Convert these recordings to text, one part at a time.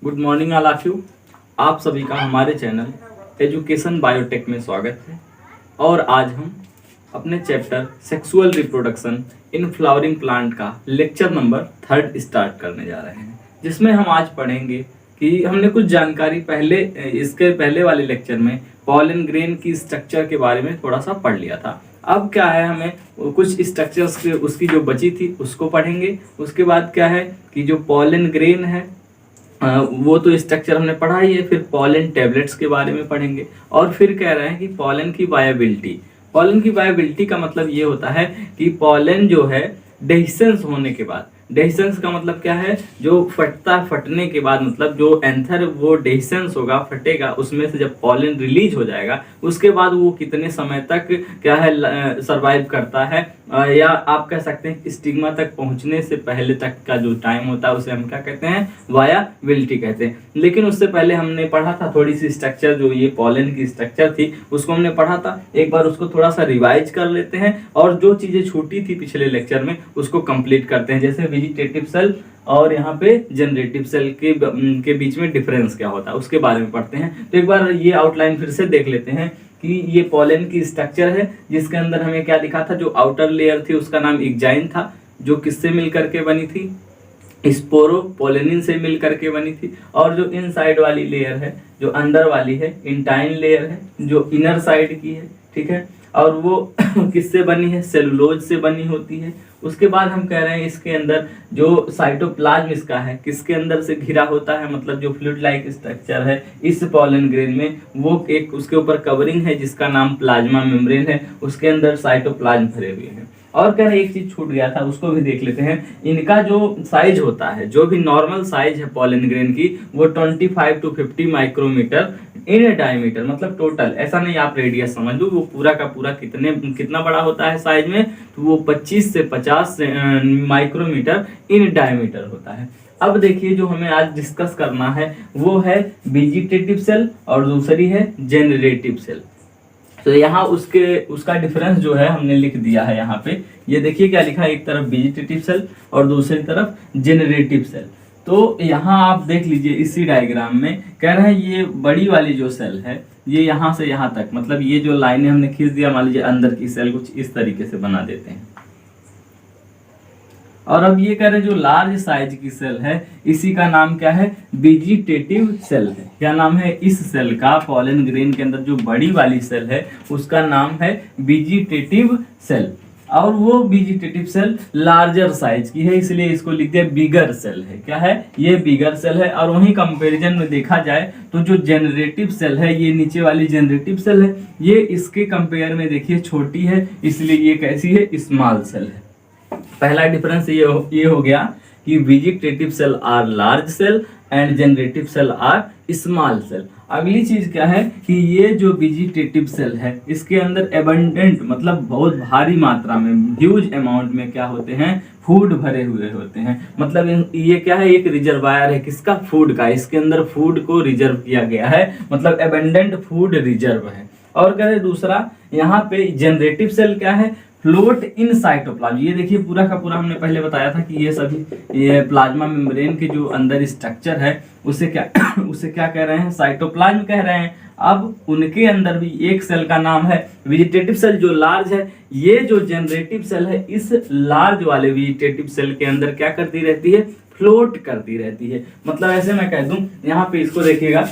Good morning all of you. आप सभी का हमारे चैनल एजुकेशन बायोटेक में स्वागत है। और आज हम अपने chapter sexual reproduction in flowering plant का लेक्चर नंबर 3 स्टार्ट करने जा रहे हैं, जिसमें हम आज पढ़ेंगे कि हमने कुछ जानकारी इसके पहले वाले लेक्चर में पॉलन ग्रेन की स्ट्रक्चर के बारे में थोड़ा सा पढ़ लिया था। अब क्या है, हमें कुछ स्ट्रक्चर्स उसकी जो बची थी उसको पढ़ेंगे। उसके बाद क्या है कि जो पॉलन ग्रेन है वो तो स्ट्रक्चर हमने पढ़ा ही है, फिर पॉलन टैबलेट्स के बारे में पढ़ेंगे। और फिर कह रहे हैं कि पॉलन की वायबिलिटी का मतलब ये होता है कि पॉलन जो है डेhiscence होने के बाद, डेhiscence का मतलब क्या है, जो फटने के बाद, मतलब जो एंथर वो डेhiscence होगा, फटेगा, उसमें से जब पॉलन रिलीज हो जाएगा उसके बाद वो कितने समय तक क्या है सरवाइव करता है, या आप कह सकते हैं स्टिग्मा तक पहुंचने से पहले तक का जो टाइम होता है उसे हम क्या कहते हैं, वायाबिलिटी कहते हैं। लेकिन उससे पहले हमने पढ़ा था थोड़ी सी स्ट्रक्चर, जो ये पॉलन की स्ट्रक्चर थी उसको हमने पढ़ा था। एक बार उसको थोड़ा सा रिवाइज कर लेते हैं और जो चीजें छूटी थी पिछले लेक्चर में उसको कंप्लीट करते हैं। जैसे वेजिटेटिव सेल और यहाँ पे जनरेटिव सेल के बीच में डिफरेंस क्या होता है उसके बारे में पढ़ते हैं। तो एक बार ये आउटलाइन फिर से देख लेते हैं कि ये पॉलन की स्ट्रक्चर है, जिसके अंदर हमें क्या लिखा था, जो आउटर लेयर थी उसका नाम इग्जाइन था, जो किससे मिलकर के बनी थी, स्पोरोपोलेनिन से मिलकर के बनी थी। और जो इनसाइड वाली लेयर है, जो अंदर वाली है, इंटाइन लेयर है, जो इनर साइड की है, ठीक है, और वो किससे बनी है, सेलुलोज से बनी होती है। उसके बाद हम कह रहे हैं इसके अंदर जो साइटोप्लाज्म इसका है किसके अंदर से घिरा होता है, मतलब जो फ्लूइड लाइक स्ट्रक्चर है इस पॉलन ग्रेन में, वो एक उसके ऊपर कवरिंग है जिसका नाम प्लाज्मा मेम्ब्रेन है, उसके अंदर साइटोप्लाज्म भरे हुए हैं। और कह रहे एक चीज छूट गया था उसको भी देख लेते हैं। इनका जो साइज होता है, जो भी नॉर्मल साइज है पॉलन ग्रेन की, वो 25 to 50 माइक्रोमीटर इन डायमीटर, मतलब टोटल, ऐसा नहीं आप रेडियस समझ लो, वो पूरा का पूरा कितना बड़ा होता है साइज में, तो वो 25 से 50 माइक्रोमीटर इन डायमीटर होता है। अब देखिए जो हमें आज डिस्कस करना है वो है वेजिटेटिव सेल और दूसरी है जेनरेटिव सेल। तो यहाँ उसका डिफरेंस जो है हमने लिख दिया है यहाँ पे। ये देखिए क्या लिखा है, एक तरफ वेजिटेटिव सेल और दूसरी तरफ जेनरेटिव सेल। तो यहाँ आप देख लीजिए इसी डायग्राम में कह रहे हैं ये बड़ी वाली जो सेल है ये यहाँ से यहाँ तक, मतलब ये जो लाइनें हमने खींच दिया, मान लीजिए अंदर की सेल कुछ इस तरीके से बना देते हैं। और अब ये कह रहे जो लार्ज साइज की सेल है इसी का नाम क्या है, वेजिटेटिव सेल है। क्या नाम है इस सेल का, पॉलन ग्रेन के अंदर जो बड़ी वाली सेल है उसका नाम है वेजिटेटिव सेल। और वो वेजिटेटिव सेल लार्जर साइज की है, इसलिए इसको लिख दिया बिगर सेल है। क्या है, ये बिगर सेल है। और वहीं कंपैरिजन में देखा जाए तो जो जेनरेटिव सेल है, ये नीचे वाली जेनरेटिव सेल है, ये इसके कंपेयर में देखिए छोटी है, इसलिए ये कैसी है, स्मॉल सेल है। पहला डिफरेंस ये हो गया कि vegetative cell are large cell and generative cell are small cell. अगली चीज क्या है कि ये जो वेजिटेटिव सेल है इसके अंदर एबंडेंट, मतलब बहुत भारी मात्रा में, ह्यूज अमाउंट में क्या होते हैं, फूड भरे हुए होते हैं। मतलब ये क्या है, एक रिजर्वायर है किसका, फूड का, इसके अंदर फूड को रिजर्व किया गया है, मतलब एबंडेंट फूड रिजर्व है। और क्या है दूसरा, यहाँ पे जनरेटिव सेल क्या है, फ्लोट इन साइटोप्लाज्म। ये देखिए पूरा का पूरा हमने पहले बताया था कि ये प्लाज्मा मेम्ब्रेन के जो अंदर स्ट्रक्चर है उसे क्या कह रहे हैं, साइटोप्लाज्म कह रहे हैं। अब उनके अंदर भी एक सेल का नाम है वेजिटेटिव सेल जो लार्ज है। ये जो जनरेटिव सेल है इस लार्ज वाले वेजिटेटिव सेल के अंदर क्या करती रहती है, फ्लोट करती रहती है। मतलब ऐसे मैं कह दूं, यहाँ पे इसको देखिएगा,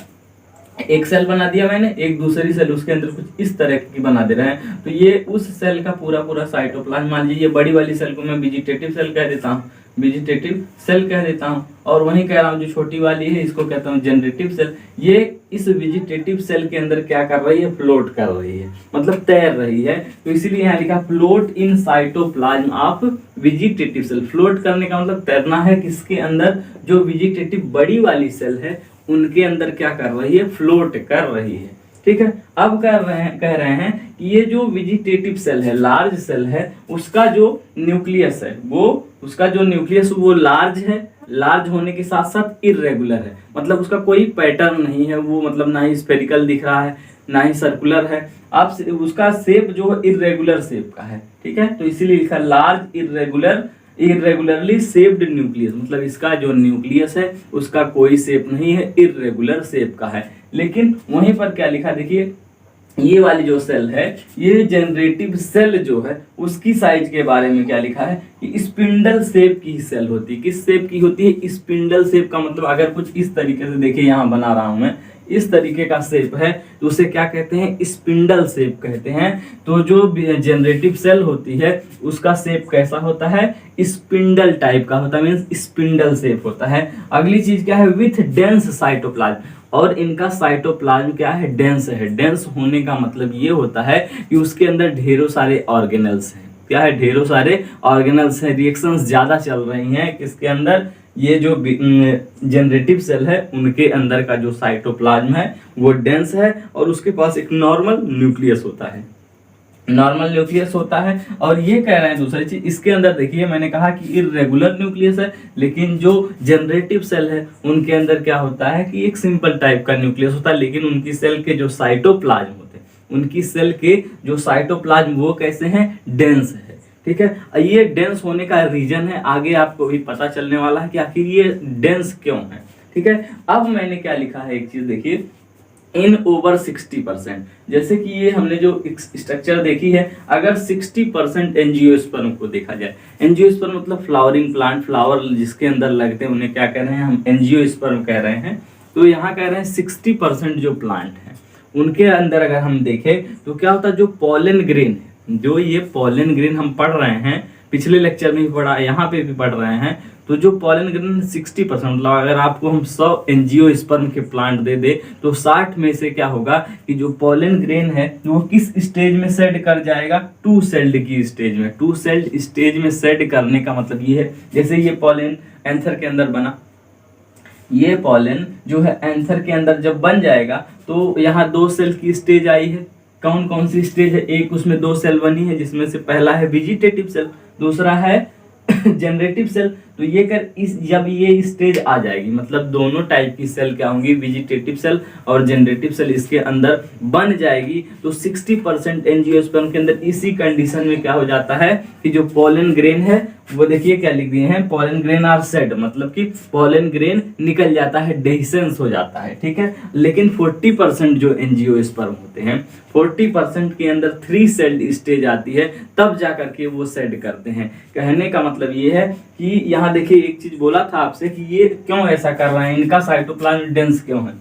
एक सेल बना दिया मैंने, एक दूसरी सेल उसके अंदर कुछ इस तरह की बना दे रहे हैं, तो ये उस सेल का पूरा साइटोप्लाज्म, मान लीजिए ये बड़ी वाली सेल को मैं वेजिटेटिव सेल कह देता हूँ, वेजिटेटिव सेल कह देता हूँ। और वहीं कह रहा हूँ जो छोटी वाली है इसको कहता हूँ जनरेटिव सेल। ये इस वेजिटेटिव सेल के अंदर क्या कर रही है, फ्लोट कर रही है, मतलब तैर रही है। तो इसीलिए यहाँ लिखा float in cytoplasm of vegetative cell. Float करने का मतलब तैरना है, किसके अंदर, जो वेजिटेटिव बड़ी वाली सेल है उनके अंदर क्या कर रही है, फ्लोट कर रही है। ठीक है, अब कह रहे हैं कि ये जो वेजिटेटिव सेल है, लार्ज सेल है, उसका जो न्यूक्लियस है वो लार्ज है। लार्ज होने के साथ साथ इर्रेगुलर है, मतलब उसका कोई पैटर्न नहीं है, वो मतलब ना ही स्फेरिकल दिख रहा है ना ही सर्कुलर है। अब उसका शेप जो इर्रेगुलर शेप का है, ठीक है, तो इसीलिए लिखा large irregular irregularly shaped nucleus, मतलब इसका जो न्यूक्लियस है उसका कोई शेप नहीं है, इरेगुलर शेप का है। लेकिन वहीं पर क्या लिखा देखिए, ये वाली जो सेल है, ये जनरेटिव सेल जो है उसकी साइज के बारे में क्या लिखा है कि स्पिंडल शेप की सेल होती है। किस शेप की होती है? स्पिंडल शेप का मतलब अगर कुछ इस तरीके से देखिए, यहाँ बना रहा हूं मैं, इस तरीके का शेप है तो उसे क्या कहते हैं? स्पिंडल शेप कहते हैं। तो जो जनरेटिव सेल होती है उसका शेप कैसा होता है? स्पिंडल टाइप का होता है, मींस स्पिंडल शेप होता है। अगली चीज क्या है? विथ डेंस साइटोप्लाज्म, और इनका साइटोप्लाज्म क्या है? डेंस है। डेंस होने का मतलब ये होता है कि उसके अंदर ढेरों सारे ऑर्गेनल्स हैं। क्या है? ढेरों सारे ऑर्गेनल्स हैं, रिएक्शंस ज्यादा चल रही हैं किसके अंदर? ये जो जनरेटिव सेल है उनके अंदर का जो साइटोप्लाज्म है वो डेंस है, और उसके पास एक नॉर्मल न्यूक्लियस होता है, नॉर्मल न्यूक्लियस होता है। और ये कह रहे हैं दूसरी चीज, इसके अंदर देखिए मैंने कहा कि इरेगुलर न्यूक्लियस है, लेकिन जो जनरेटिव सेल है उनके अंदर क्या होता है कि एक सिंपल टाइप का न्यूक्लियस होता है, लेकिन उनकी सेल के जो साइटोप्लाज्म होते हैं, उनकी सेल के जो साइटोप्लाज्म वो कैसे हैं? डेंस है। ठीक है, ये डेंस होने का रीजन है, आगे आपको भी पता चलने वाला है कि आखिर ये डेंस क्यों है। ठीक है, अब मैंने क्या लिखा है, एक चीज देखिए, इन ओवर 60%, जैसे कि ये हमने जो स्ट्रक्चर देखी है, अगर 60% एंजियोस्पर्म को देखा जाए, एंजियोस्पर्म मतलब फ्लावरिंग प्लांट, फ्लावर जिसके अंदर लगते हैं उन्हें क्या कह रहे हैं? हम एंजियोस्पर्म कह रहे हैं। तो यहाँ कह रहे हैं 60% जो प्लांट है उनके अंदर अगर हम देखें तो क्या होता है? जो पॉलन ग्रेन है, जो ये पॉलन ग्रेन हम पढ़ रहे हैं, पिछले लेक्चर में भी पढ़ा, यहाँ पे भी पढ़ रहे हैं, तो जो पॉलन ग्रेन 60%, मतलब अगर आपको हम 100 एंजियोस्पर्म के प्लांट दे दे तो 60 में से क्या होगा कि जो पॉलन ग्रेन है वो किस स्टेज में सेड कर जाएगा? टू सेल्ड की स्टेज में। टू सेल्ड स्टेज में सेड करने का मतलब ये है, जैसे ये पॉलन एंथर के अंदर बना, ये पॉलन जो है एंथर के अंदर जब बन जाएगा तो यहाँ 2 सेल की स्टेज आई है। कौन कौन सी स्टेज है? एक उसमें 2 सेल बनी है, जिसमें से पहला है वेजिटेटिव सेल, दूसरा है जनरेटिव सेल। तो ये कर इस जब ये स्टेज आ जाएगी, मतलब दोनों टाइप की सेल क्या होंगी? वेजिटेटिव सेल और जनरेटिव सेल इसके अंदर बन जाएगी, तो 60% एंजियोस्पर्म के अंदर इसी कंडीशन में क्या हो जाता है कि जो पॉलन ग्रेन है वो देखिए क्या लिख दिए हैं, पॉलन ग्रेन आर सेड, मतलब कि पॉलन ग्रेन निकल जाता है, डेहिसेंस हो जाता है। ठीक है, लेकिन 40% जो एंजियोस्पर्म होते हैं, 40% के अंदर 3 सेल्ड स्टेज आती है, तब जाकर के वो सेड करते हैं। कहने का मतलब ये है कि यहाँ देखिए एक चीज बोला था आपसे कि ये क्यों ऐसा कर रहे हैं, इनका साइटोप्लाज्म डेंस क्यों है?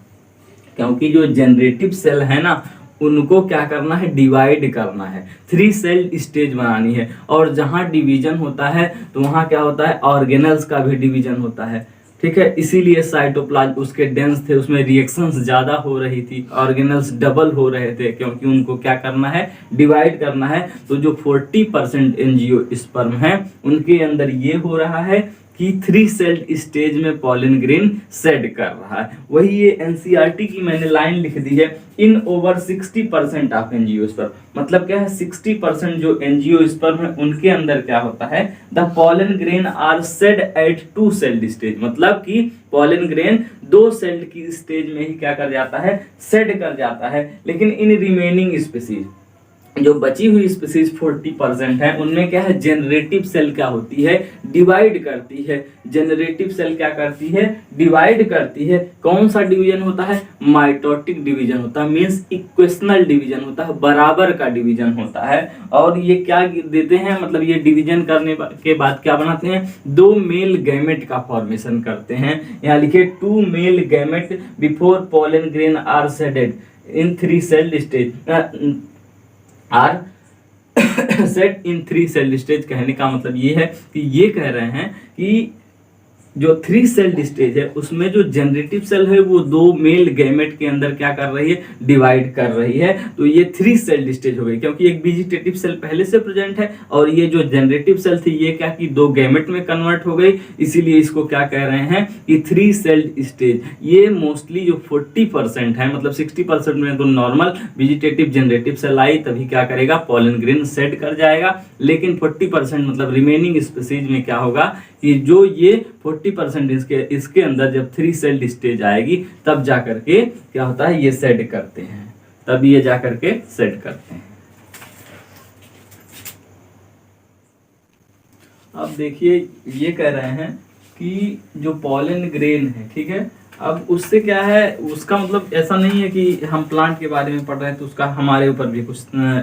क्योंकि जो जनरेटिव सेल है ना, उनको क्या करना है? डिवाइड करना है, 3 सेल स्टेज बनानी है, और जहां डिवीजन होता है तो वहां क्या होता है? ऑर्गेनल्स का भी डिवीजन होता है। ठीक है, इसीलिए साइटोप्लाज्म उसके डेंस थे, उसमें रिएक्शंस ज्यादा हो रही थी, ऑर्गेनल्स डबल हो रहे थे, क्योंकि उनको क्या करना है? डिवाइड करना है। तो जो 40% एंजियोस्पर्म है उनके अंदर ये हो रहा है कि 3 सेल्ड स्टेज में पॉलन ग्रेन सेड कर रहा है। वही ये एनसीईआरटी की मैंने लाइन लिख दी है, इन ओवर 60% ऑफ एंजियोस्पर्म, मतलब क्या है? 60% जो एंजियोस्पर्म है उनके अंदर क्या होता है? The pollen grain are shed at 2 celled stage, मतलब कि पॉलन ग्रेन 2 सेल्ड की स्टेज में ही क्या कर जाता है? सेड कर जाता है। लेकिन इन रिमेनिंग स्पीसीज, जो बची हुई स्पीसीज 40% है, उनमें क्या है? जनरेटिव सेल क्या होती है? डिवाइड करती है। जनरेटिव सेल क्या करती है? डिवाइड करती है। कौन सा डिवीजन होता है? माइटोटिक डिवीजन होता है, मींस इक्वेशनल डिवीजन होता है, बराबर का डिवीजन होता है। और ये क्या देते हैं, मतलब ये डिवीजन करने के बाद क्या बनाते हैं? 2 मेल गैमेट का फॉर्मेशन करते हैं। यहाँ लिखे 2 male gamete before pollen grain are shedded in 3 celled stage are shed in 3 celled stage. कहने का मतलब ये है कि ये कह रहे हैं कि जो 3 सेल्ड स्टेज है उसमें जो जनरेटिव सेल है वो 2 मेल गैमेट के अंदर क्या कर रही है? डिवाइड कर रही है। तो ये 3 सेल्ड स्टेज हो गई, क्योंकि एक वेजिटेटिव सेल पहले से प्रेजेंट है, और ये जो जनरेटिव सेल थी ये क्या की 2 गैमेट में कन्वर्ट हो गई, इसीलिए इसको क्या कह रहे हैं कि 3 सेल्ड स्टेज। ये मोस्टली जो 40% है, मतलब 60% में तो नॉर्मल वेजिटेटिव जनरेटिव सेल आई, तभी क्या करेगा? पॉलन ग्रेन सेड कर जाएगा। लेकिन 40% मतलब रिमेनिंग स्पीसीज में क्या होगा कि जो ये 40% इसके अंदर जब 3 सेल्ड स्टेज आएगी तब जाकर के क्या होता है? ये सेड करते हैं, तब ये जाकर के सेड करते हैं। अब देखिए ये कह रहे हैं कि जो पॉलन ग्रेन है, ठीक है, अब उससे क्या है, उसका मतलब ऐसा नहीं है कि हम प्लांट के बारे में पढ़ रहे हैं तो उसका हमारे ऊपर भी कुछ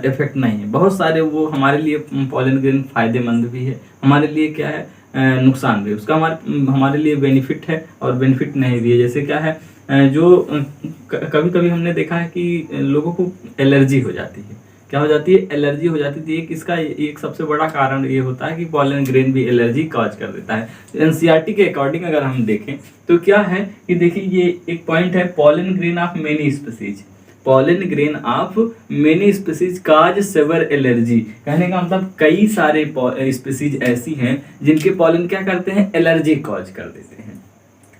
इफेक्ट नहीं है। बहुत सारे वो हमारे लिए पॉलन ग्रेन फायदेमंद भी है, हमारे लिए क्या है नुकसान भी, उसका हमारे लिए बेनिफिट है और बेनिफिट नहीं भी है। जैसे क्या है जो कभी कभी हमने देखा है कि लोगों को एलर्जी हो जाती है। क्या हो जाती है? एलर्जी हो जाती थी। एक इसका एक सबसे बड़ा कारण ये होता है कि पॉलन ग्रेन भी एलर्जी कॉज कर देता है। एनसीईआरटी के अकॉर्डिंग अगर हम देखें तो क्या है कि देखिए ये एक पॉइंट है, pollen grain of many species, pollen grain of many species cause severe allergy. कहने का मतलब कई सारे स्पीसीज ऐसी हैं जिनके पॉलन क्या करते हैं, एलर्जी कॉज कर देते हैं।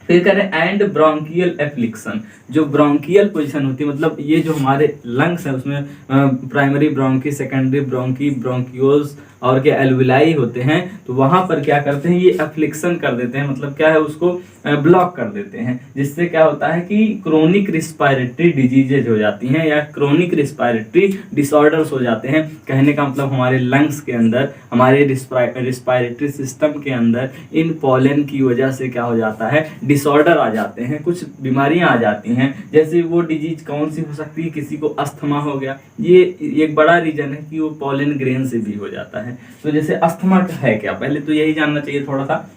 फिर करें एंड ब्रोंकियल एफ्लिक्शन, जो ब्रोंकियल पोजीशन होती है, मतलब ये जो हमारे लंग्स है उसमें primary bronchi, secondary bronchi, bronchioles और क्या एल्विलाई होते हैं, तो वहां पर क्या करते हैं, ये एफ्लिक्शन कर देते हैं, मतलब क्या है उसको ब्लॉक कर देते हैं, जिससे क्या होता है कि क्रोनिक रिस्पायरेटरी डिजीजेज हो जाती हैं या क्रोनिक रिस्पायरेटरी डिसऑर्डर्स हो जाते हैं। कहने का मतलब हमारे लंग्स के अंदर, हमारे रिस्पायरेटरी सिस्टम के अंदर इन पॉलन की वजह से क्या हो जाता है, डिसऑर्डर आ जाते हैं, कुछ बीमारियां आ जाती हैं। जैसे वो डिजीज कौन सी हो सकती है, किसी को अस्थमा हो गया, ये एक बड़ा रीजन है कि वो पॉलन ग्रेन से भी हो जाता है। तो जैसे अस्थमा है क्या, पहले तो यही जानना चाहिए थोड़ा सा।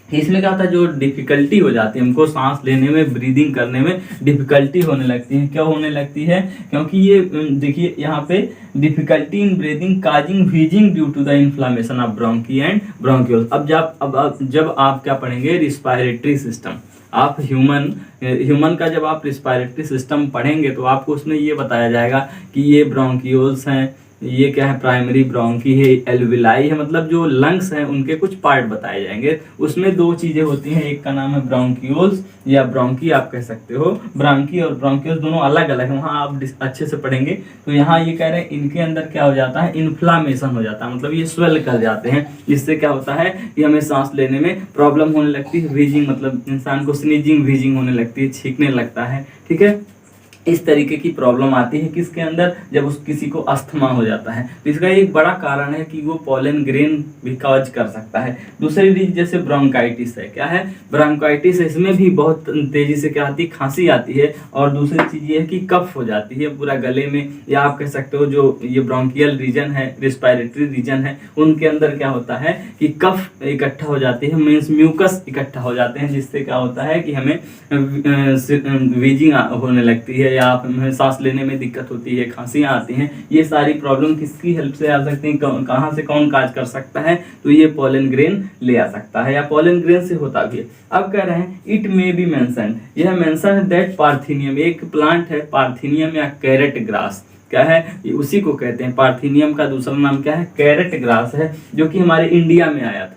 इसमें क्या होता है, जो डिफिकल्टी हो जाती है हमको सांस लेने में, ब्रीदिंग करने में डिफिकल्टी होने लगती है। क्या होने लगती है, क्योंकि ये देखिए यहाँ पे difficulty in breathing causing wheezing due to the inflammation of bronchi and bronchioles. अब जब आप क्या पढ़ेंगे, रिस्पायरेटरी सिस्टम, आप ह्यूमन का जब आप रिस्पायरेटरी सिस्टम पढ़ेंगे तो आपको उसमें ये बताया जाएगा कि ये ब्रोंक्यूल्स हैं, ये क्या है, प्राइमरी ब्रोंकी है, एल्विलाई है, मतलब जो लंग्स हैं उनके कुछ पार्ट बताए जाएंगे। उसमें दो चीजें होती हैं, एक का नाम है ब्रोंक्यूल्स या ब्रोंकी आप कह सकते हो। ब्रोंकी और ब्रोंक्यूल्स दोनों अलग अलग हैं, वहाँ आप अच्छे से पढ़ेंगे। तो यहाँ ये कह रहे हैं इनके अंदर क्या हो जाता है, इन्फ्लामेशन हो जाता है, मतलब ये स्वेल कर जाते हैं, जिससे क्या होता है कि हमें सांस लेने में प्रॉब्लम होने लगती है। व्हीजिंग मतलब इंसान को स्नीजिंग व्हीजिंग होने लगती है, छींकने लगता है, ठीक है। इस तरीके की प्रॉब्लम आती है किसके अंदर, जब उस किसी को अस्थमा हो जाता है। तो इसका एक बड़ा कारण है कि वो पॉलन ग्रेन भी कॉज कर सकता है। दूसरी चीज जैसे ब्रोंकाइटिस है, क्या है, ब्रोंकाइटिस, इसमें भी बहुत तेजी से क्या आती है, खांसी आती है। और दूसरी चीज ये है कि कफ हो जाती है पूरा गले में, या आप कह सकते हो जो ये ब्रोंकियल रीजन है, रिस्पायरेटरी रीजन है, उनके अंदर क्या होता है कि कफ इकट्ठा हो जाती है, मीन्स म्यूकस इकट्ठा हो जाते हैं, जिससे क्या होता है कि हमें वीजिंग होने लगती है, या आप हमें सांस लेने में दिक्कत होती है, खांसियां आती हैं। ये सारी प्रॉब्लम किसकी हेल्प से आ सकती हैं, कहाँ से कौन काज कर सकता है, तो ये पॉलन ग्रेन ले आ सकता है, या पॉलन ग्रेन से होता भी है। अब कह रहे हैं इट मे बी मेंशन, यह मेंशन है दैट पार्थेनियम, एक प्लांट है पार्थेनियम या कैरेट ग्रास, क्या है, उसी को कहते हैं। पार्थेनियम का दूसरा नाम क्या है, कैरेट ग्रास है, जो कि हमारे इंडिया में आया था।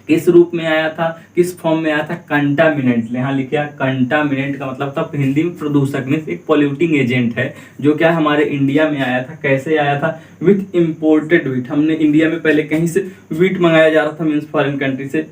किस रूप में आया था, किस फॉर्म में आया था, कंटामिनेंट, यहाँ लिखा कंटामिनेंट का मतलब था हिंदी में प्रदूषक में एक पॉल्यूटिंग एजेंट है, जो क्या हमारे इंडिया में आया था। कैसे आया था, विथ इम्पोर्टेड व्हीट, हमने इंडिया में पहले कहीं से व्हीट मंगाया जा रहा था, मीन्स फॉरेन कंट्री से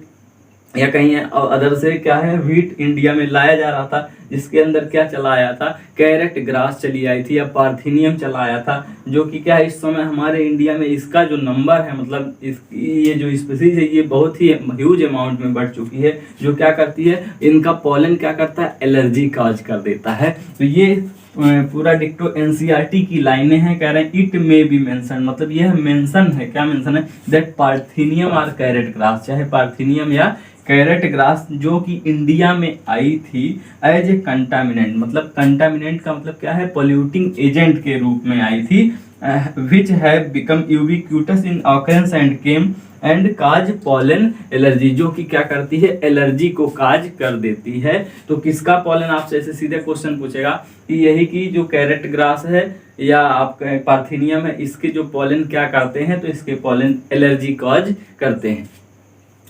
या कहीं अदर से, क्या है, व्हीट इंडिया में लाया जा रहा था, जिसके अंदर क्या चला आया था, कैरेट ग्रास चली आई थी या पार्थेनियम चला आया था, जो कि क्या है इस समय हमारे इंडिया में इसका जो नंबर है, मतलब ये जो स्पीसीज है ये बहुत ही ह्यूज अमाउंट में बढ़ चुकी है, जो क्या करती है, इनका पॉलन क्या करता है, एलर्जी कॉज कर देता है। तो ये पूरा डिक्टो एनसीईआरटी की लाइनें हैं, कह रहे हैं इट मे बी मेंशन, मतलब यह मेंशन है, क्या मेंशन है, दैट पार्थेनियम और कैरेट ग्रास, चाहे पार्थेनियम या कैरेट ग्रास जो कि इंडिया में आई थी एज ए कंटामिनेंट, मतलब कंटामिनेंट का मतलब क्या है, पॉल्यूटिंग एजेंट के रूप में आई थी, which have become ubiquitous in occurrence and came and cause pollen allergy, जो कि क्या करती है, एलर्जी को काज कर देती है। तो किसका पॉलन, आपसे ऐसे सीधे क्वेश्चन पूछेगा कि यही की जो कैरेट ग्रास है या आप पार्थेनियम है, इसके जो पॉलन क्या करते हैं, तो इसके पॉलन एलर्जी कॉज करते हैं।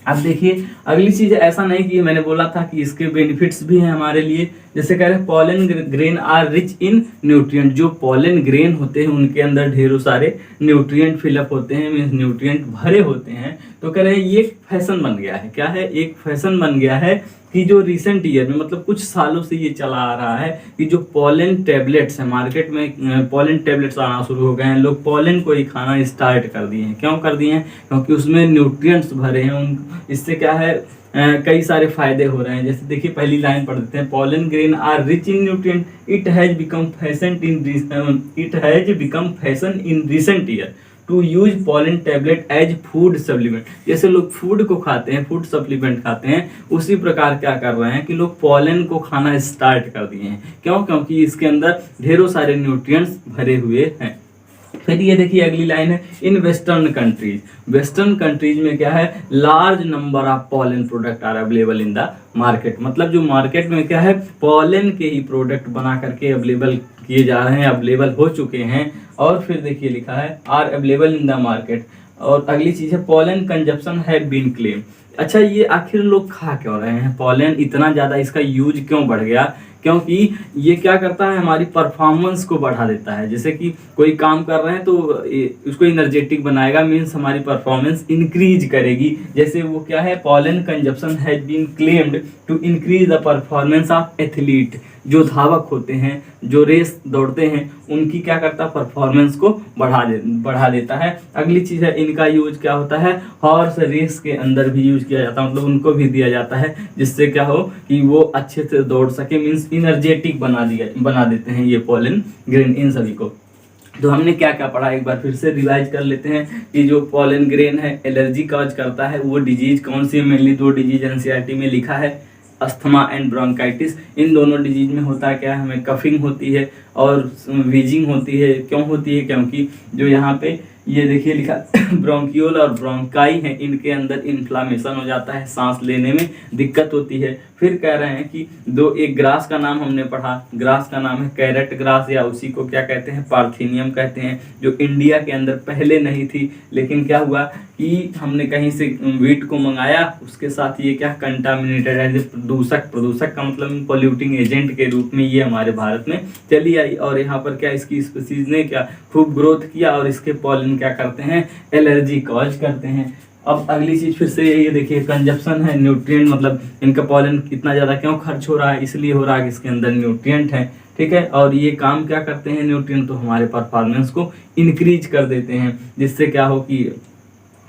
अब देखिए अगली चीज, ऐसा नहीं कि मैंने बोला था कि इसके बेनिफिट्स भी हैं हमारे लिए। जैसे कह रहे हैं pollen grain are rich in nutrient, जो पॉलन ग्रेन होते हैं उनके अंदर ढेरों सारे न्यूट्रिएंट फिलअप होते हैं, मीन्स न्यूट्रिएंट भरे होते हैं। तो कह रहे हैं ये एक फैशन बन गया है, क्या है, एक फैशन बन गया है कि जो रिसेंट ईयर में मतलब कुछ सालों से ये चला आ रहा है कि जो पॉलन टैबलेट्स है मार्केट में, पॉलन टैबलेट्स आना शुरू हो गए हैं, लोग पॉलन को ही खाना स्टार्ट कर दिए हैं। क्यों कर दिए हैं? क्योंकि उसमें न्यूट्रिएंट्स भरे हैं। उन इससे क्या है, कई सारे फायदे हो रहे हैं। जैसे देखिए पहली लाइन पढ़ देते हैं, pollen grain are rich in nutrient, it has become fashion in recent year to use pollen tablet as food supplement. जैसे लोग फूड को खाते हैं, फूड सप्लीमेंट खाते हैं, उसी प्रकार क्या कर रहे हैं कि लोग पॉलन को खाना स्टार्ट कर दिए हैं। क्यों? क्योंकि इसके अंदर ढेरों सारे न्यूट्रिएंट्स भरे हुए हैं। फिर ये देखिए अगली लाइन है, in western countries, western countries में क्या है, large number of pollen product are available in the market. मतलब जो मार्केट में क्या है, पॉलन के ही प्रोडक्ट बना करके अवेलेबल किए जा रहे हैं, अवेलेबल हो चुके हैं। और फिर देखिए लिखा है are available in the market. और अगली चीज है, pollen consumption has been claim. अच्छा, ये आखिर लोग खा क्यों रहे हैं? पॉलन इतना ज़्यादा इसका यूज क्यों बढ़ गया? क्योंकि ये क्या करता है, हमारी परफॉर्मेंस को बढ़ा देता है। जैसे कि कोई काम कर रहे हैं तो उसको एनर्जेटिक बनाएगा, मीन्स हमारी परफॉर्मेंस इंक्रीज करेगी। जैसे वो क्या है, pollen consumption has been claimed to increase the performance of athlete. जो धावक होते हैं, जो रेस दौड़ते हैं, उनकी क्या करता है, परफॉर्मेंस को बढ़ा देता है। अगली चीज़ है, इनका यूज क्या होता है, हॉर्स रेस के अंदर भी यूज किया जाता है, मतलब उनको भी दिया जाता है, जिससे क्या हो कि वो अच्छे से दौड़ सके, मीन्स इनर्जेटिक बना देते हैं ये पॉलन ग्रेन इन सभी को। तो हमने क्या क्या पढ़ा, एक बार फिर से रिवाइज कर लेते हैं कि जो पॉलन ग्रेन है एलर्जी कॉज करता है। वो डिजीज कौन सी है? मेनली दो डिजीज एनसीईआरटी में लिखा है, अस्थमा एंड ब्रोंकाइटिस। इन दोनों डिजीज में होता क्या है, हमें कफिंग होती है और वीजिंग होती है। क्यों होती है? क्योंकि जो यहाँ पे ये देखिए लिखा ब्रोंकियोल और ब्रोंकाई है, इनके अंदर इन्फ्लामेशन हो जाता है, सांस लेने में दिक्कत होती है। फिर कह रहे हैं कि एक ग्रास का नाम हमने पढ़ा, ग्रास का नाम है कैरेट ग्रास, या उसी को क्या कहते हैं, पार्थेनियम कहते हैं, जो इंडिया के अंदर पहले नहीं थी। लेकिन क्या हुआ कि हमने कहीं से वीट को मंगाया, उसके साथ ये क्या कंटामिनेटेड है, प्रदूषक का मतलब पॉल्यूटिंग एजेंट के रूप में ये हमारे भारत में चली आई। और यहाँ पर क्या इसकी स्पीसीज ने क्या खूब ग्रोथ किया, और इसके पॉलन क्या करते हैं, एलर्जी कॉज करते हैं। अब अगली चीज फिर से ये देखिए, कंजप्शन है न्यूट्रिएंट, मतलब इनका पॉलन कितना ज़्यादा क्यों खर्च हो रहा है, इसलिए हो रहा है कि इसके अंदर न्यूट्रिएंट है। ठीक है, और ये काम क्या करते हैं न्यूट्रिएंट, तो हमारे परफॉर्मेंस को इंक्रीज कर देते हैं, जिससे क्या हो कि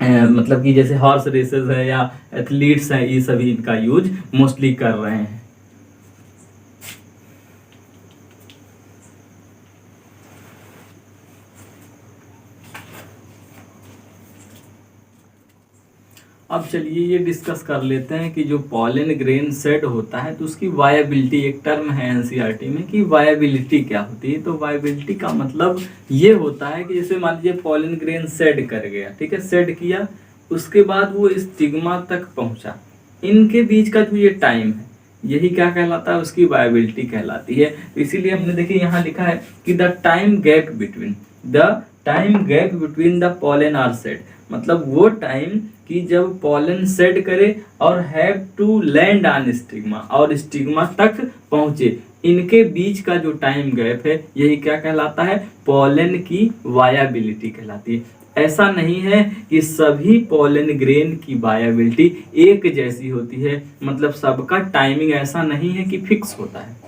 मतलब कि जैसे हॉर्स रेसेस है या एथलीट्स हैं, ये सभी इनका यूज मोस्टली कर रहे हैं। अब चलिए ये डिस्कस कर लेते हैं कि जो पॉलन ग्रेन सेड होता है तो उसकी वायबिलिटी, एक टर्म है एनसीईआरटी में कि वायबिलिटी क्या होती है। तो वायबिलिटी का मतलब ये होता है कि जैसे मान लीजिए पॉलन ग्रेन सेड कर गया, ठीक है, सेड किया, उसके बाद वो स्टिग्मा तक पहुंचा, इनके बीच का जो ये टाइम है, यही क्या कहलाता है, उसकी वायबिलिटी कहलाती है। तो इसीलिए हमने देखिए यहाँ लिखा है कि the time gap between the pollen are shed, मतलब वो टाइम कि जब पॉलन सेड करे और have to land on stigma, और स्टिग्मा तक पहुंचे, इनके बीच का जो टाइम गैप है, यही क्या कहलाता है, पॉलन की वायबिलिटी कहलाती है। ऐसा नहीं है कि सभी पॉलन ग्रेन की वायबिलिटी एक जैसी होती है, मतलब सबका टाइमिंग ऐसा नहीं है कि फिक्स होता है।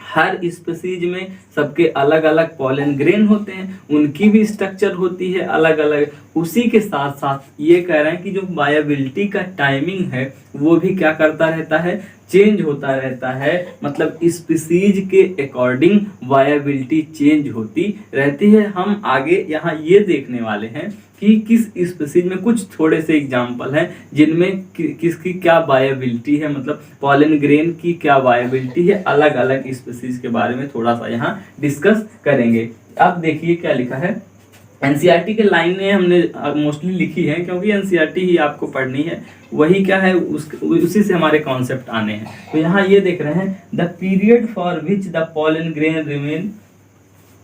हर स्पीसीज में सबके अलग अलग पॉलन ग्रेन होते हैं, उनकी भी स्ट्रक्चर होती है अलग अलग। उसी के साथ साथ ये कह रहे हैं कि जो वायबिलिटी का टाइमिंग है वो भी क्या करता रहता है, चेंज होता रहता है, मतलब स्पीसीज के अकॉर्डिंग वायबिलिटी चेंज होती रहती है। हम आगे यहाँ ये देखने वाले हैं कि किस स्पीसीज में, कुछ थोड़े से एग्जाम्पल हैं जिनमें किसकी क्या वायबिलिटी है, मतलब पॉलन ग्रेन की क्या वायबिलिटी है, अलग अलग स्पीसीज के बारे में थोड़ा सा यहाँ डिस्कस करेंगे। अब देखिए क्या लिखा है, एनसीईआरटी के लाइनें हमने मोस्टली लिखी है क्योंकि एनसीईआरटी ही आपको पढ़नी है, वही क्या है उसी से हमारे कॉन्सेप्ट आने हैं। तो यहाँ ये देख रहे हैं, the period for which the pollen grain remain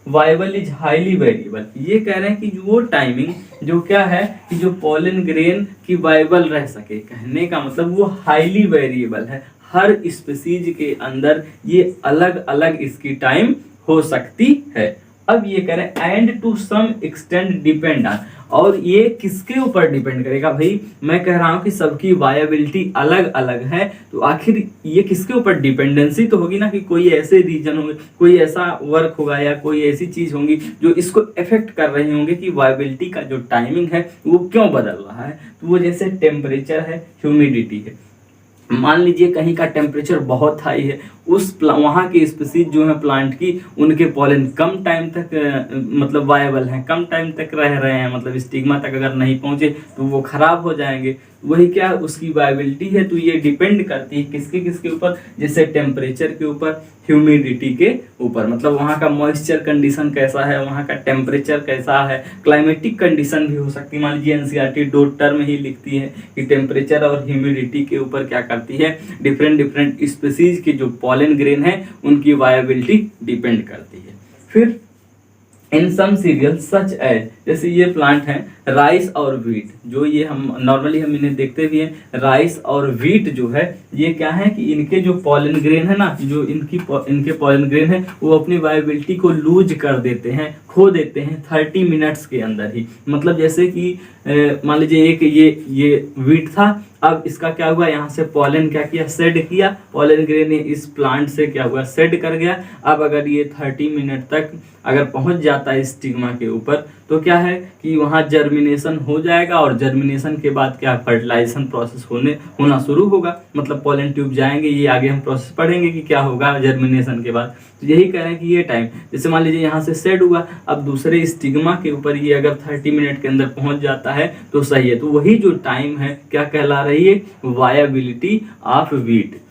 viable is highly variable. ये कह रहे हैं कि वो टाइमिंग जो क्या है कि जो पॉलन ग्रेन की वाइबल रह सके, कहने का मतलब वो हाईली वेरिएबल है। हर स्पीसीज के अंदर ये अलग अलग इसकी टाइम हो सकती है। अब ये कह रहे हैं and to some extent depend on, और ये किसके ऊपर डिपेंड करेगा भाई, मैं कह रहा हूं कि सबकी वायबिलिटी अलग अलग है, तो आखिर ये किसके ऊपर डिपेंडेंसी तो होगी ना, कि कोई ऐसे रीजन होंगे, कोई ऐसा वर्क होगा या कोई ऐसी चीज होंगी जो इसको इफेक्ट कर रहे होंगे कि वायबिलिटी का जो टाइमिंग है वो क्यों बदल रहा है। तो वो जैसे टेम्परेचर है, ह्यूमिडिटी है। मान लीजिए कहीं का टेम्परेचर बहुत हाई है, वहाँ की स्पीसीज जो है प्लांट की, उनके पॉलन कम टाइम तक मतलब वायबल हैं, कम टाइम तक रह रहे हैं, मतलब स्टिग्मा तक अगर नहीं पहुंचे तो वो खराब हो जाएंगे। वही क्या उसकी वायबिलिटी है। तो ये डिपेंड करती है किसके किसके ऊपर, जैसे टेम्परेचर के ऊपर, ह्यूमिडिटी के ऊपर, मतलब वहाँ का मॉइस्चर कंडीशन कैसा है, वहाँ का टेम्परेचर कैसा है, क्लाइमेटिक कंडीशन भी हो सकती है। मान लीजिए एनसीईआरटी 2 टर्म ही लिखती है कि टेम्परेचर और ह्यूमिडिटी के ऊपर क्या करती है, डिफरेंट डिफरेंट स्पीसीज के जो पॉलन ग्रेन है उनकी वायबिलिटी डिपेंड करती है। फिर इन सम सीरियल्स सच एज, जैसे ये प्लांट है राइस और व्हीट, जो ये हम नॉर्मली हम इन्हें देखते भी हैं, राइस और व्हीट जो है ये क्या है कि इनके जो पॉलन ग्रेन है ना, जो इनके पॉलन ग्रेन है वो अपनी वायबिलिटी को लूज कर देते हैं, खो देते हैं 30 मिनट्स के अंदर ही। मतलब जैसे कि मान लीजिए एक ये व्हीट था, अब इसका क्या हुआ, यहाँ से पॉलन क्या किया, सेड किया, पॉलन ग्रेन इस प्लांट से क्या हुआ, सेड कर गया। अब अगर ये 30 मिनट तक अगर पहुंच जाता है स्टिग्मा के ऊपर तो क्या है कि वहाँ जर्मिनेशन हो जाएगा, और जर्मिनेशन के बाद क्या फर्टिलाइजेशन प्रोसेस होना शुरू होगा, मतलब पॉलन ट्यूब जाएंगे। ये आगे हम प्रोसेस पढ़ेंगे कि क्या होगा जर्मिनेशन के बाद। तो यही कह रहे हैं कि ये टाइम, जैसे मान लीजिए यहाँ से सेड हुआ, अब दूसरे स्टिग्मा के ऊपर ये अगर 30 मिनट के अंदर पहुंच जाता है तो सही है। तो वही जो टाइम है क्या कहला रही है, वायबिलिटी ऑफ व्हीट।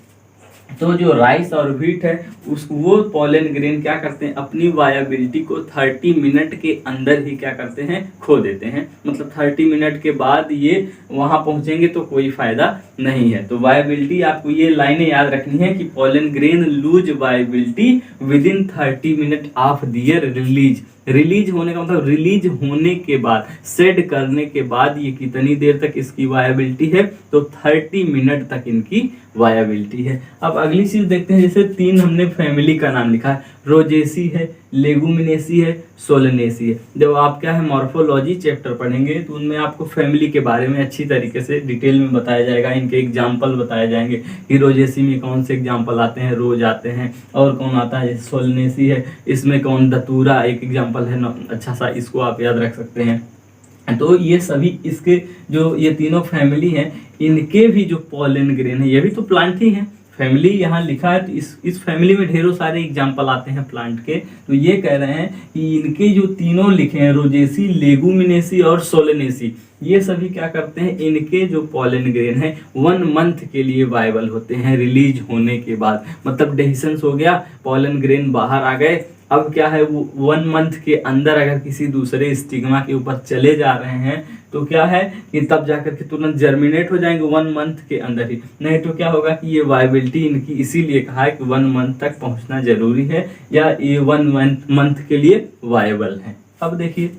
तो जो राइस और व्हीट है वो पॉलन ग्रेन क्या करते हैं, अपनी वायबिलिटी को 30 मिनट के अंदर ही क्या करते हैं, खो देते हैं। मतलब 30 मिनट के बाद ये वहां पहुंचेंगे तो कोई फायदा नहीं है। तो वायबिलिटी आपको ये लाइनें याद रखनी है कि pollen grain lose viability within 30 minute of their release. Release होने का मतलब रिलीज होने के बाद, सेड करने के बाद ये कितनी देर तक इसकी वायबिलिटी है, तो 30 मिनट तक इनकी वायबिलिटी है। अब अगली चीज देखते हैं, जैसे 3 हमने फैमिली का नाम लिखा है, रोजेसी है, लेगुमिनेसी है, सोलेनेसी है। जब आप क्या है मॉर्फोलॉजी चैप्टर पढ़ेंगे तो उनमें आपको फैमिली के बारे में अच्छी तरीके से डिटेल में बताया जाएगा, इनके एग्जाम्पल बताए जाएंगे कि रोजेसी में कौन से एग्जाम्पल आते हैं, रोज आते हैं, और कौन आता है, जैसे सोलेनेसी है इसमें कौन, दतूरा एक एग्जाम्पल है, अच्छा सा इसको आप याद रख सकते हैं। तो ये सभी इसके जो ये तीनों फैमिली हैं इनके भी जो पॉलन ग्रेन है, ये भी तो प्लांट ही है, फैमिली यहाँ लिखा है। तो इस फैमिली में ढेरों सारे एग्जाम्पल आते हैं प्लांट के। तो ये कह रहे हैं कि इनके जो तीनों लिखे हैं, रोजेसी, लेगुमिनेसी और सोलेनेसी, ये सभी क्या करते हैं, इनके जो पॉलन ग्रेन है 1 मंथ के लिए वायबल होते हैं रिलीज होने के बाद। मतलब डेहिसेंस हो गया, पॉलन ग्रेन बाहर आ गए, अब क्या है वो 1 मंथ के अंदर अगर किसी दूसरे स्टिग्मा के ऊपर चले जा रहे हैं तो क्या है कि तब जाकर के तुरंत जर्मिनेट हो जाएंगे 1 मंथ के अंदर ही। नहीं तो क्या होगा कि ये वायबिलिटी इनकी इसीलिए कहा है कि 1 मंथ तक पहुंचना जरूरी है, या ये 1 मंथ के लिए वायबल है। अब देखिए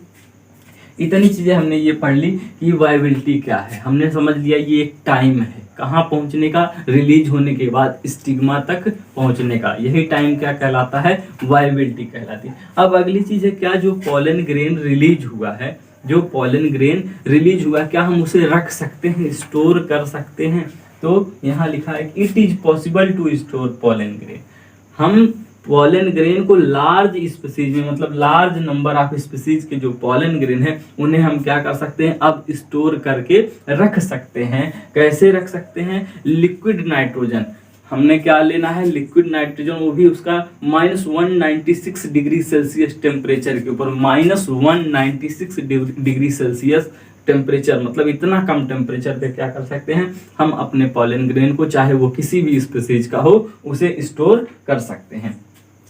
इतनी चीजें हमने ये पढ़ ली कि वायबिलिटी क्या है, हमने समझ लिया ये एक टाइम है कहाँ पहुंचने का, रिलीज होने के बाद स्टिग्मा तक पहुंचने का, यही टाइम क्या कहलाता है, वायबिलिटी कहलाती है। अब अगली चीज है क्या, जो पॉलन ग्रेन रिलीज हुआ है, जो पॉलन ग्रेन रिलीज हुआ क्या हम उसे रख सकते हैं, स्टोर कर सकते हैं। तो यहाँ लिखा है it is possible to store pollen grain. हम पॉलन ग्रेन को लार्ज स्पीसीज में, मतलब लार्ज नंबर ऑफ स्पीसीज के जो पॉलन ग्रेन है उन्हें हम क्या कर सकते हैं, अब स्टोर करके रख सकते हैं। कैसे रख सकते हैं, लिक्विड नाइट्रोजन, हमने क्या लेना है, लिक्विड नाइट्रोजन, वो भी उसका -196 डिग्री सेल्सियस टेम्परेचर के ऊपर, -196 डिग्री सेल्सियस टेम्परेचर, मतलब इतना कम टेम्परेचर पे क्या कर सकते हैं हम अपने पॉलन ग्रेन को, चाहे वो किसी भी स्पीसीज का हो, उसे स्टोर कर सकते हैं।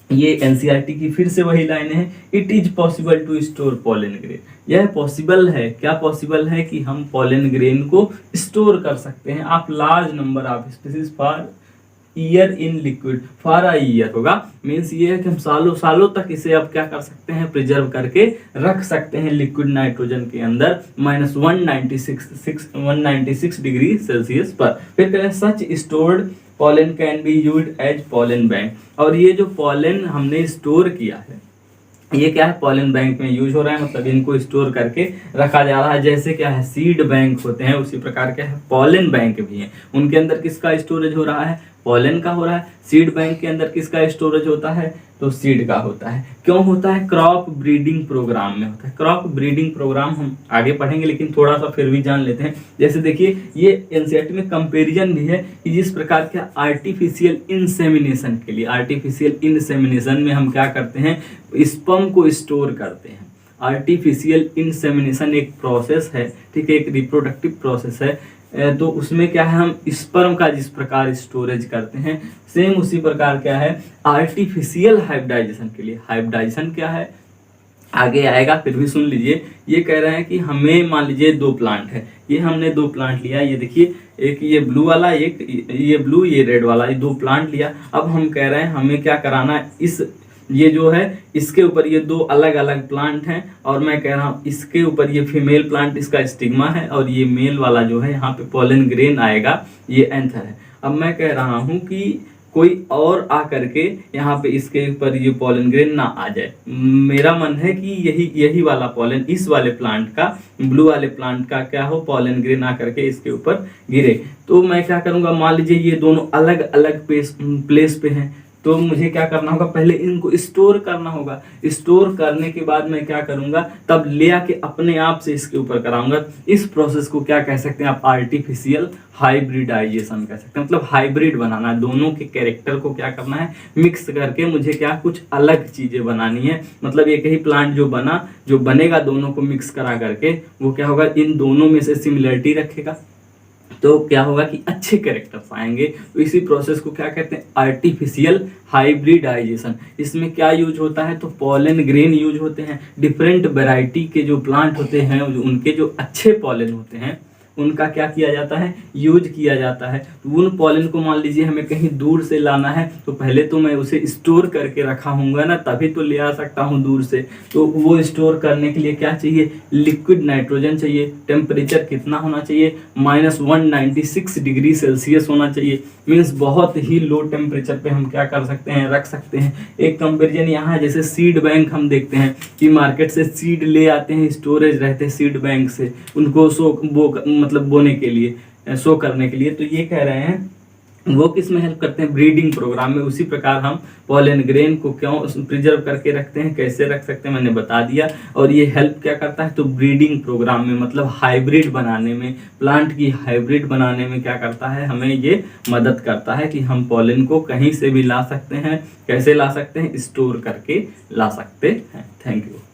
ये एनसीईआरटी की फिर से वही लाइन है, it is possible to store pollen grain. यह पॉसिबल है, क्या पॉसिबल है कि हम पॉलन ग्रेन को स्टोर कर सकते हैं आप large number of species for year in liquid, for a year होगा, मीन्स ये है कि हम सालों सालों तक इसे अब क्या कर सकते हैं, प्रिजर्व करके रख सकते हैं लिक्विड नाइट्रोजन के अंदर -196 डिग्री सेल्सियस पर। फिर करें such stored pollen can be used as pollen bank. और ये जो pollen हमने स्टोर किया है ये क्या है, पॉलन बैंक में यूज हो रहा है, मतलब इनको स्टोर करके रखा जा रहा है। जैसे क्या है सीड बैंक होते हैं, उसी प्रकार क्या है पॉलन बैंक भी है, उनके अंदर किसका स्टोरेज हो रहा है, पॉलन का हो रहा है। सीड बैंक के अंदर किसका स्टोरेज होता है, तो सीड का होता है। क्यों होता है, क्रॉप ब्रीडिंग प्रोग्राम में होता है। क्रॉप ब्रीडिंग प्रोग्राम हम आगे पढ़ेंगे, लेकिन थोड़ा सा फिर भी जान लेते हैं। जैसे देखिए ये एनसीईआरटी में कंपैरिजन भी है कि जिस प्रकार के आर्टिफिशियल इंसेमिनेशन के लिए, आर्टिफिशियल इंसेमिनेशन में हम क्या करते हैं, स्पर्म को स्टोर करते हैं। आर्टिफिशियल इंसेमिनेशन एक प्रोसेस है, ठीक है, एक रिप्रोडक्टिव प्रोसेस है। तो उसमें क्या है, हम स्पर्म का जिस प्रकार स्टोरेज करते हैं, सेम उसी प्रकार क्या है आर्टिफिशियल हाइब्रिडाइजेशन के लिए। हाइब्रिडाइजेशन क्या है आगे आएगा, फिर भी सुन लीजिए। ये कह रहे हैं कि हमें मान लीजिए 2 प्लांट है, ये हमने 2 प्लांट लिया, ये देखिए एक ये ब्लू वाला, एक ये ब्लू, ये रेड वाला, ये 2 प्लांट लिया। अब हम कह रहे हैं हमें क्या कराना है, इस ये जो है इसके ऊपर ये 2 अलग अलग प्लांट हैं, और मैं कह रहा हूँ इसके ऊपर ये फीमेल प्लांट इसका स्टिग्मा है, और ये मेल वाला जो है यहाँ पे पॉलन ग्रेन आएगा, ये एंथर है। अब मैं कह रहा हूँ कि कोई और आ करके यहाँ पे इसके ऊपर ये पॉलन ग्रेन ना आ जाए। मेरा मन है कि यही वाला पॉलन, इस वाले प्लांट का, ब्लू वाले प्लांट का क्या हो, पॉलन ग्रेन आ करके इसके ऊपर गिरे। तो मैं क्या करूँगा, मान लीजिए ये दोनों अलग अलग प्लेस पे हैं, तो मुझे क्या करना होगा, पहले इनको स्टोर करना होगा। स्टोर करने के बाद मैं क्या करूंगा, तब ले आके अपने आप से इसके ऊपर कराऊंगा। इस प्रोसेस को क्या कह सकते हैं आप, आर्टिफिशियल हाइब्रिडाइजेशन कह सकते हैं। मतलब हाइब्रिड बनाना, दोनों के कैरेक्टर को क्या करना है, मिक्स करके मुझे क्या कुछ अलग चीजें बनानी है। मतलब एक ही प्लांट जो बनेगा, दोनों को मिक्स करा करके वो क्या होगा, इन दोनों में से सिमिलरिटी रखेगा, तो क्या होगा कि अच्छे कैरेक्टर्स आएंगे। तो इसी प्रोसेस को क्या कहते हैं, आर्टिफिशियल हाइब्रिडाइजेशन। इसमें क्या यूज होता है, तो पॉलन ग्रेन यूज होते हैं। डिफरेंट वैरायटी के जो प्लांट होते हैं, उनके जो अच्छे पॉलन होते हैं, उनका क्या किया जाता है, यूज किया जाता है। तो उन पॉलन को मान लीजिए हमें कहीं दूर से लाना है, तो पहले तो मैं उसे स्टोर करके रखा हूँगा ना, तभी तो ले आ सकता हूँ दूर से। तो वो स्टोर करने के लिए क्या चाहिए, लिक्विड नाइट्रोजन चाहिए। टेम्परेचर कितना होना चाहिए, -196 डिग्री सेल्सियस होना चाहिए। मीन्स बहुत ही लो टेम्परेचर पे हम क्या कर सकते हैं, रख सकते हैं। एक कंपेरिजन यहाँ है, जैसे सीड बैंक हम देखते हैं कि मार्केट से सीड ले आते हैं, स्टोरेज रहते हैं सीड बैंक से, उनको मतलब बोने के लिए, शो करने के लिए। तो ये कह रहे हैं वो किस में हेल्प करते हैं, ब्रीडिंग प्रोग्राम में। उसी प्रकार हम पॉलन ग्रेन को क्यों प्रिजर्व करके रखते हैं, कैसे रख सकते हैं, मैंने बता दिया। और ये हेल्प क्या करता है, तो ब्रीडिंग प्रोग्राम में, मतलब हाइब्रिड बनाने में, प्लांट की हाइब्रिड बनाने में क्या करता है, हमें ये मदद करता है कि हम पॉलन को कहीं से भी ला सकते हैं। कैसे ला सकते हैं, स्टोर करके ला सकते हैं। Thank you.